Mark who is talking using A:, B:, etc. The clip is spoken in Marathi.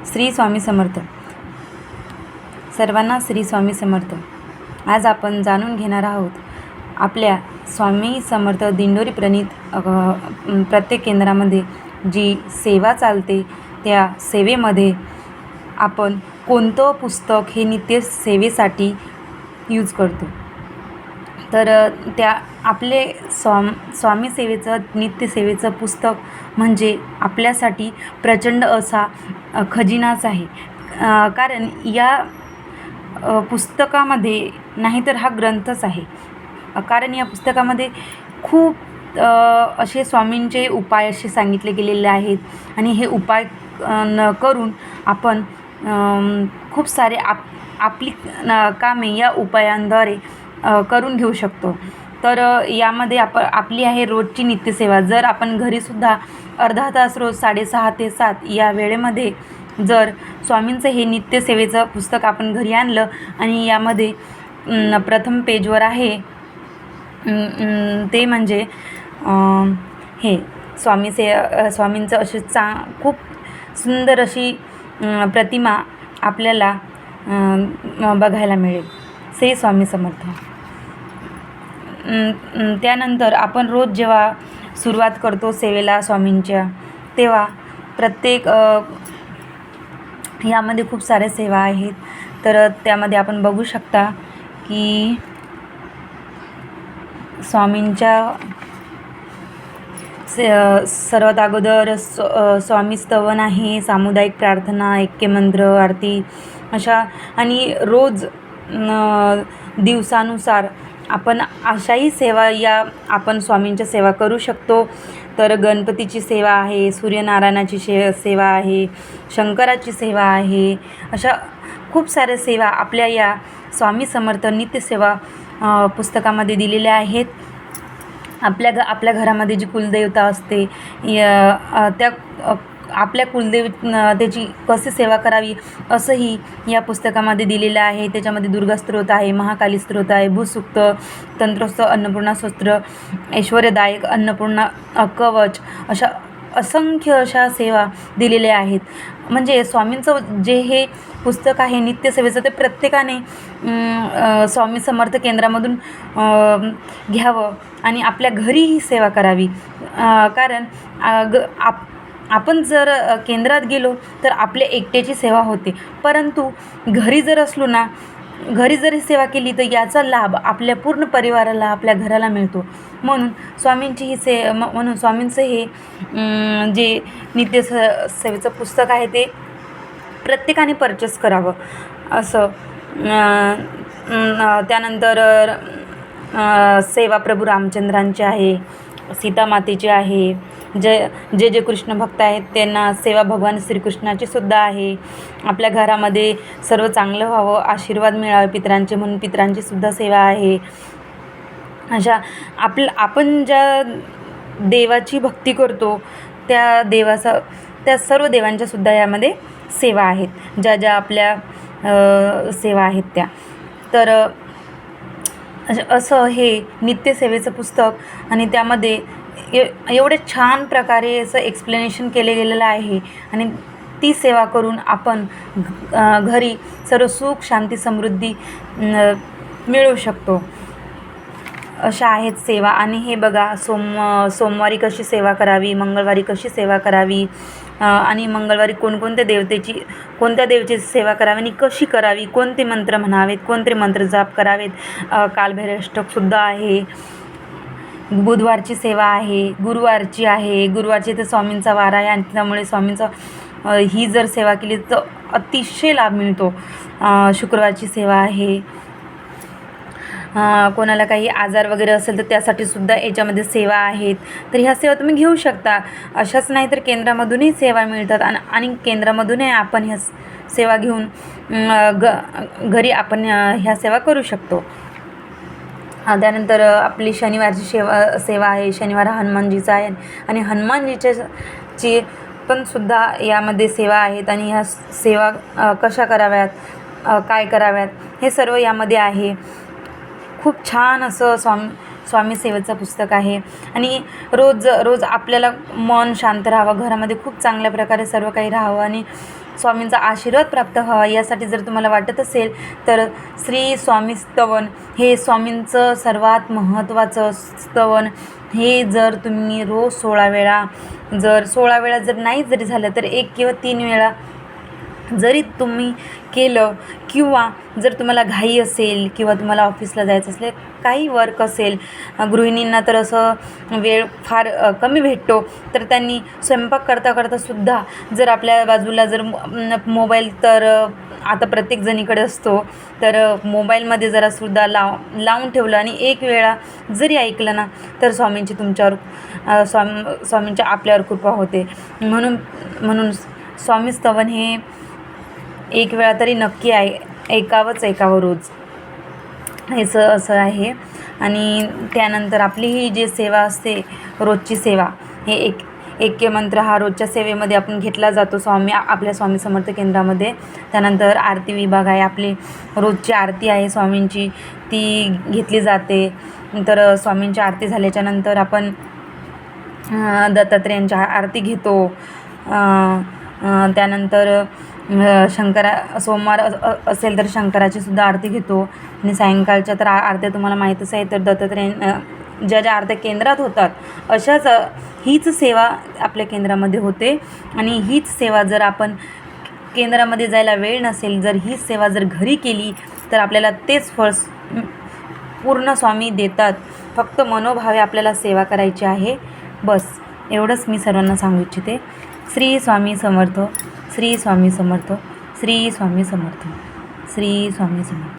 A: श्री स्वामी समर्थ. सर्वांना श्री स्वामी समर्थ. आज आपण जाणून घेणार आहोत आपल्या स्वामी समर्थ दिंडोरी प्रणीत प्रत्येक केंद्रामध्ये जी सेवा चालते त्या सेवेमध्ये आपण कोणतं पुस्तक हे नित्य सेवेसाठी यूज करतो. तर त्या आपले स्वामी सेवेचं नित्य सेवेचं पुस्तक म्हणजे आपल्यासाठी प्रचंड असा खजिनाच आहे. कारण या पुस्तकामध्ये नाहीतर हा ग्रंथच आहे. कारण या पुस्तकामध्ये खूप असे स्वामींचे उपाय असे सांगितले गेलेले आहेत आणि हे उपाय करून आपण खूप सारे आपली कामे या उपायांद्वारे करून घेऊ शकतो. तर यामध्ये आपली आहे रोजची नित्यसेवा. जर आपण घरीसुद्धा अर्धा तास रोज 6:30 ते 7 या वेळेमध्ये जर स्वामींचं हे नित्यसेवेचं पुस्तक आपण घरी आणलं आणि यामध्ये प्रथम पेजवर आहे ते म्हणजे हे स्वामींचं अशी खूप सुंदर अशी प्रतिमा आपल्याला बघायला मिळेल. श्री स्वामी समर्थ. त्यानंतर आपण रोज जेव्हा सुरुवात करतो सेवेला स्वामींच्या, तेव्हा प्रत्येक यामध्ये खूप साऱ्या सेवा आहेत. तर त्यामध्ये आपण बघू शकता की स्वामींच्या सर्वात अगोदर स्वामी स्तवन आहे, सामुदायिक प्रार्थना, ऐक्यमंत्र, आरती अशा. आणि रोज दिवसानुसार आपण अशाही सेवा या आपण स्वामींच्या सेवा करू शकतो. तर गणपतीची सेवा आहे, सूर्यनारायणाची सेवा आहे, शंकराची सेवा आहे. अशा खूप साऱ्या सेवा आपल्या या स्वामी समर्थ नित्यसेवा पुस्तकामध्ये दिलेल्या आहेत. आपल्या घरामध्ये जी कुलदेवता असते त्या आपल्या त्याची कशी सेवा करावी असंही या पुस्तकामध्ये दिलेलं आहे. त्याच्यामध्ये दुर्गा स्तोत्र आहे, महाकाली स्तोत्र आहे, भूसूक्त, तंत्रोत्सव, अन्नपूर्णा स्तोत्र, ऐश्वर्यदायक अन्नपूर्णा कवच, अशा असंख्य अशा सेवा दिलेल्या आहेत. म्हणजे स्वामींचं जे हे पुस्तक आहे नित्यसेवेचं ते प्रत्येकाने स्वामी समर्थ केंद्रामधून घ्यावं आणि आपल्या घरीही सेवा करावी. कारण आपण जर केंद्रात गेलो तर आपल्या एकट्याची सेवा होते, परंतु घरी जर असलो ना, घरी जरी सेवा केली तर याचा लाभ आपल्या पूर्ण परिवाराला, आपल्या घराला मिळतो. म्हणून स्वामींची ही म्हणून स्वामींचं हे जे सेवेचं पुस्तक आहे ते प्रत्येकाने परचेस करावं असं. त्यानंतर सेवा प्रभू रामचंद्रांची आहे, सीतामातेची आहे, जे कृष्ण भक्त आहेत त्यांना सेवा भगवान श्रीकृष्णाची सुद्धा आहे. आपल्या घरामध्ये सर्व चांगलं व्हावं, आशीर्वाद मिळावे पितरांचे म्हणून पितरांची सुद्धा सेवा आहे. अशा आपण ज्या देवाची भक्ती करतो त्या सर्व देवांच्या सुद्धा यामध्ये सेवा आहेत, ज्या आपल्या सेवा आहेत त्या. तर असं हे नित्यसेवेचं पुस्तक आणि त्यामध्ये एवढे छान प्रकारे असं एक्सप्लेनेशन केले गेलेलं आहे आणि ती सेवा करून आपण घरी सर्व सुख, शांती, समृद्धी मिळवू शकतो. अशा आहेत सेवा. आणि हे बघा, सोमवारी कशी सेवा करावी, मंगळवारी कशी सेवा करावी आणि मंगळवारी कोणत्या देवतेची सेवा करावी आणि कशी करावी, कोणते मंत्र म्हणावेत, कोणते मंत्र जाप करावेत. कालभैरवाष्टकसुद्धा आहे. बुधवारची सेवा आहे, गुरुवारची आहे. गुरुवारची तर स्वामींचा वार आहे आणि त्यामुळे स्वामींचा ही जर सेवा केली तर अतिशय लाभ मिळतो. शुक्रवारची सेवा आहे. कोणाला काही आजार वगैरे असेल तर त्यासाठी सुद्धा याच्यामध्ये सेवा आहेत. तर ह्या सेवा तुम्ही घेऊ शकता. अशाच नाही तर केंद्रामधूनही सेवा मिळतात आणि केंद्रामधूनही आपण ह्या सेवा घेऊन घरी आपण ह्या सेवा करू शकतो. त्यानंतर आपली शनिवारची सेवा आहे. शनिवार हनुमानजीचा आहे आणि हनुमानजीची पण सुद्धा यामध्ये सेवा आहेत आणि ह्या सेवा कशा कराव्यात, काय कराव्यात हे सर्व यामध्ये आहे. खूप छान असं स्वामी सेवेचं पुस्तक आहे. आणि रोज आपल्याला मन शांत राहावं, घरामध्ये खूप चांगल्या प्रकारे सर्व काही राहावं आणि स्वामींचा आशीर्वाद प्राप्त व्हावा यासाठी जर तुम्हाला वाटत असेल तर श्री स्वामी स्तवन हे स्वामींचं सर्वात महत्त्वाचं स्तवन हे जर तुम्ही रोज 16 वेळा, जर 16 वेळा जर नाही जरी झालं तर 1 किंवा 3 वेळा जरी तुम्ही केलं, किंवा जर तुम्हाला घाई असेल किंवा तुम्हाला ऑफिसला जायचं असेल, काही वर्क असेल, गृहिणींना तर असं वेळ फार कमी भेटतो, तर त्यांनी स्वयंपाक करता करतासुद्धा जर आपल्या बाजूला जर मोबाईल तर आता प्रत्येकजणीकडे असतो, तर मोबाईलमध्ये जरासुद्धा लावून ठेवलं आणि 1 वेळा जरी ऐकलं ना तर स्वामींची तुमच्यावर स्वामींच्या आपल्यावर कृपा होते. म्हणून स्वामी स्तवन हे 1 वेळा तरी नक्की ऐकावं रोज, हे असं आहे. आणि त्यानंतर आपली ही जी सेवा असते रोजची सेवा, हे ऐक्य मंत्र हा रोजच्या सेवेमध्ये आपण घेतला जातो आपल्या स्वामी समर्थ केंद्रामध्ये. त्यानंतर आरती विभाग आहे, आपली रोजची आरती आहे स्वामींची ती घेतली जाते. तर स्वामींची आरती झाल्याच्यानंतर आपण दत्तात्रेयांची आरती घेतो. त्यानंतर सोमवार असेल तर शंकराची सुद्धा आरती घेतो. आणि सायंकाळच्या तर आरत्या तुम्हाला माहीतच आहे, तर दत्तात्रेय ज्या आरत्या केंद्रात होतात अशाच हीच सेवा आपल्या केंद्रामध्ये होते. आणि हीच सेवा जर आपण केंद्रामध्ये जायला वेळ नसेल, जर हीच सेवा जर घरी केली तर आपल्याला तेच फळ पूर्ण स्वामी देतात. फक्त मनोभावे आपल्याला सेवा करायची आहे, बस एवढंच मी सर्वांना सांगू इच्छिते. श्री स्वामी समर्थ, श्री स्वामी समर्थ, श्री स्वामी समर्थ, श्री स्वामी समर्थ.